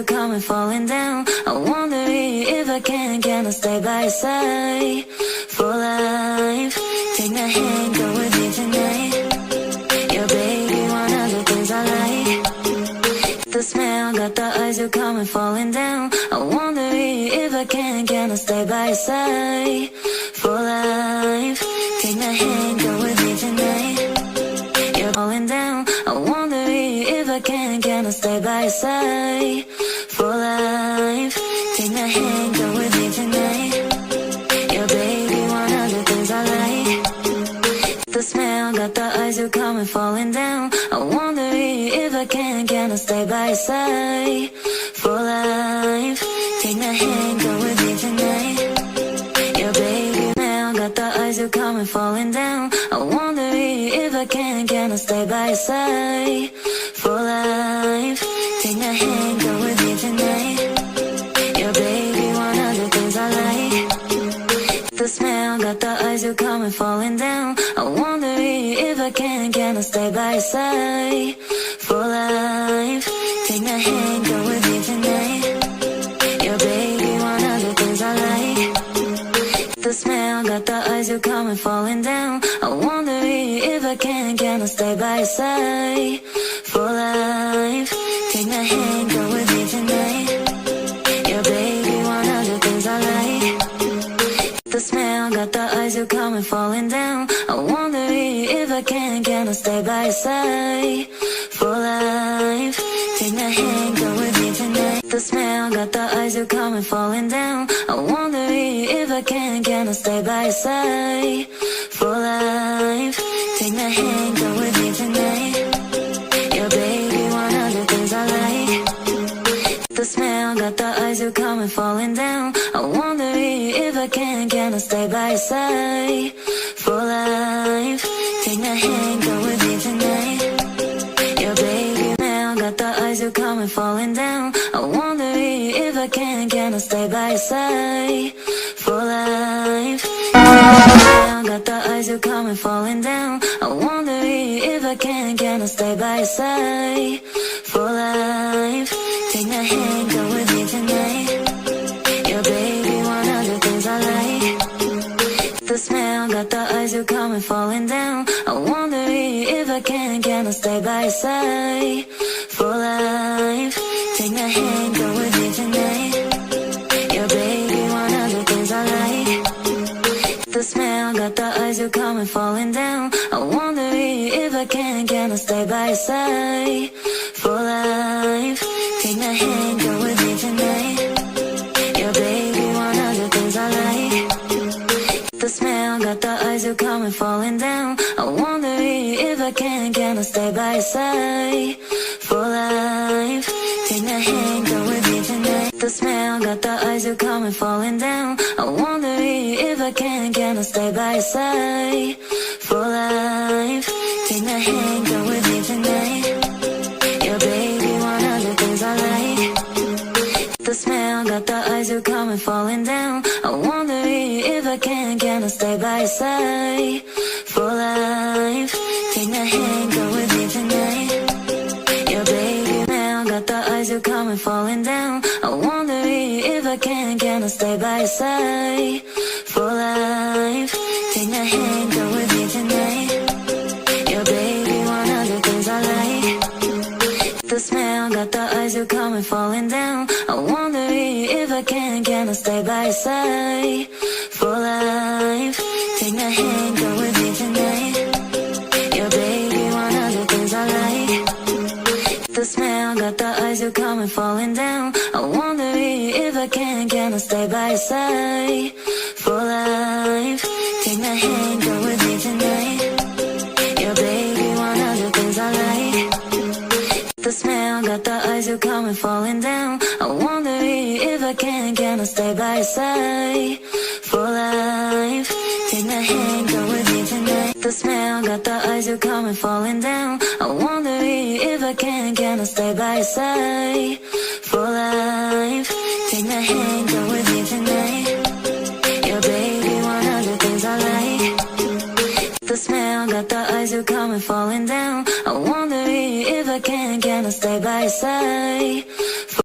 are coming falling down. I wonder if I can I stay by your side for life? Take my hand, go with me tonight. Yo baby, one of the things I like. The smell, got the eyes, you're coming falling down. I wonder if I can I stay by your side for life? Take my hand, go with me tonight. You're falling down. I wonder if I can I stay by your side for life? Take my hand, go with me tonight. Yo baby, one of the things I like. The smell, got the eyes, you're coming falling down. I wonder if I can I stay by your side for life? Take my hand, go with me tonight. Yo baby, smell, got the eyes, you're coming falling down. I wonder if I can I stay by your side for life? Take my hand, go with me tonight. Yo baby, one of the things I like. The smell, got the eyes, you're coming falling down. I wonder if I can I stay by your side for life? Take my hand, go with me tonight. Yo baby, one of the things I like. The smell, got the eyes, you're coming falling down. I wonder if I can I stay by your side for life? Take my hand, go with me tonight. Yo baby, one of the things I like. The smell, got the eyes, you're coming falling down. I wonder if I can I stay by your side for life? Take my hand, go with me tonight. The smell, got the eyes, you're coming falling down. I wonder if I can I stay by your side for life? Take my hand, go with me tonight. Yo baby, one of the things I like. The smell, got the eyes, you're coming falling down. I wonder if I can I stay by your side for life? Take my hand, go with me tonight. Yo baby, smell, got the eyes, you're coming falling down. I wonder if I can I stay by your side for life? Smell, got the eyes, you're coming falling down. I wonder if I can I stay by your side for life? Take my hand, go with me tonight. Yo baby, one of the things I like. The smell, got the eyes, you're coming falling down. I wonder if I can I stay by your side for life? Take my hand, go with me tonight. Yo baby, one of the things I like. The smell, got the eyes, you're coming falling down. I wonder if I can I stay by your side for life? Take my hand, go with me tonight. Yo baby, one of the things I like. The smell, got the eyes, you're coming falling down. I wonder if I can I stay by your side for life? Take my hand, go with me tonight. The smell, got the eyes, you're coming falling down. I wonder if I can I stay by your side for life? Take my hand, go with me tonight. Yo baby, one of the things I like. The smell, got the eyes, you're coming falling down. I wonder if I can I stay by your side for life? Take my hand, go with me tonight. Yo baby, smell, got the eyes, you're coming falling down. I wonder if I can I stay by your side for life? Take my hand, go with me tonight. Yo baby, one of the things I like. The smell, got the eyes, you're coming falling down. I wonder if I can I stay by your side for life? Take my hand, go with me tonight. Yo baby, one of the things I like. The smell, got the eyes, you're coming falling down. I wonder if I can I stay by your side for life? Take my hand, go with me tonight. Yo baby, one of the things I like. The smell, got the eyes, you're coming falling down. I wonder if I can I stay by your side for life? Take my hand, go with me tonight. The smell, got the eyes, you're coming falling down. I wonder if I can I stay by your side for life? Take my hand, go with me tonight. Yo baby, one of the things I like. The smell, got the eyes, you're coming falling down. I wonder if I can I stay by your side